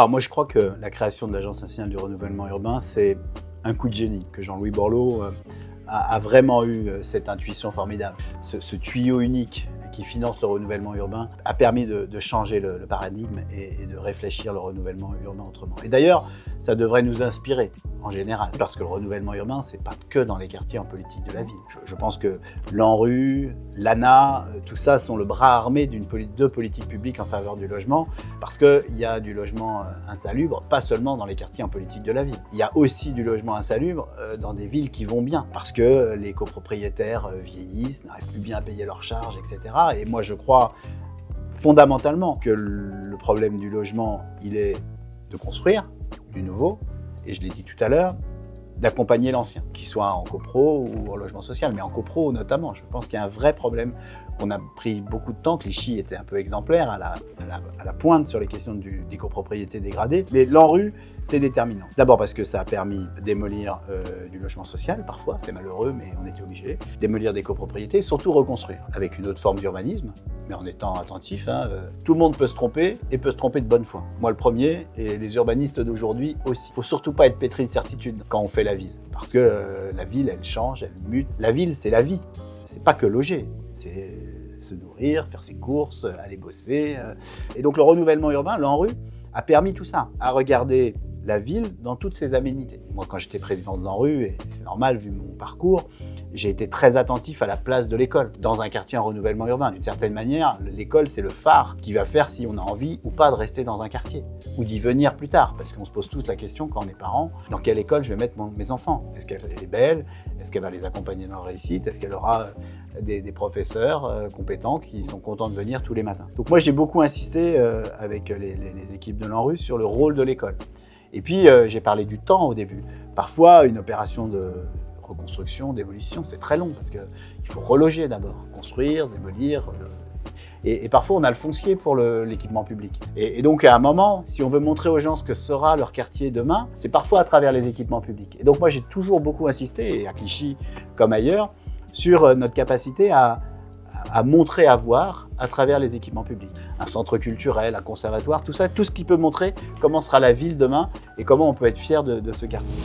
Alors moi je crois que la création de l'Agence nationale du renouvellement urbain, c'est un coup de génie, que Jean-Louis Borloo a vraiment eu cette intuition formidable. Ce tuyau unique qui finance le renouvellement urbain a permis de changer le paradigme et de réfléchir le renouvellement urbain autrement. Et d'ailleurs, ça devrait nous inspirer en général, parce que le renouvellement urbain, c'est pas que dans les quartiers en politique de la ville. Je pense que l'ANRU, l'ANA, tout ça sont le bras armé de politiques publiques en faveur du logement, parce qu'il y a du logement insalubre, pas seulement dans les quartiers en politique de la ville. Il y a aussi du logement insalubre dans des villes qui vont bien, parce que les copropriétaires vieillissent, n'arrivent plus bien à payer leurs charges, etc. Et moi, je crois fondamentalement que le problème du logement, il est de construire du nouveau, et je l'ai dit tout à l'heure, d'accompagner l'ancien, qu'il soit en copro ou en logement social, mais en copro notamment. Je pense qu'il y a un vrai problème. On a pris beaucoup de temps, Clichy était un peu exemplaire à la pointe sur les questions des copropriétés dégradées, mais l'ANRU, c'est déterminant. D'abord parce que ça a permis de démolir du logement social, parfois, c'est malheureux, mais on était obligé, démolir des copropriétés, surtout reconstruire, avec une autre forme d'urbanisme, mais en étant attentif. Tout le monde peut se tromper, et peut se tromper de bonne foi. Moi le premier, et les urbanistes d'aujourd'hui aussi. Il ne faut surtout pas être pétri de certitude quand on fait la ville, parce que la ville, elle change, elle mute. La ville, c'est la vie, c'est pas que loger, c'est se nourrir, faire ses courses, aller bosser. Et donc le renouvellement urbain, l'ANRU, a permis tout ça, à regarder la ville dans toutes ses aménités. Moi, quand j'étais président de l'ANRU, et c'est normal vu mon parcours, j'ai été très attentif à la place de l'école dans un quartier en renouvellement urbain. D'une certaine manière, l'école, c'est le phare qui va faire si on a envie ou pas de rester dans un quartier, ou d'y venir plus tard, parce qu'on se pose tous la question quand on est parent, dans quelle école je vais mettre mes enfants? Est-ce qu'elle est belle? Est-ce qu'elle va les accompagner dans leur réussite? Est-ce qu'elle aura des professeurs compétents qui sont contents de venir tous les matins? Donc moi, j'ai beaucoup insisté avec les équipes de l'ANRU sur le rôle de l'école. Et puis, j'ai parlé du temps au début. Parfois, une opération de reconstruction, démolition, c'est très long, parce qu'il faut reloger d'abord, construire, démolir. Et parfois, on a le foncier pour l'équipement public. Et donc, à un moment, si on veut montrer aux gens ce que sera leur quartier demain, c'est parfois à travers les équipements publics. Et donc, moi, j'ai toujours beaucoup insisté, et à Clichy comme ailleurs, sur notre capacité à montrer, à voir à travers les équipements publics. Un centre culturel, un conservatoire, tout ça, tout ce qui peut montrer comment sera la ville demain et comment on peut être fier de ce quartier.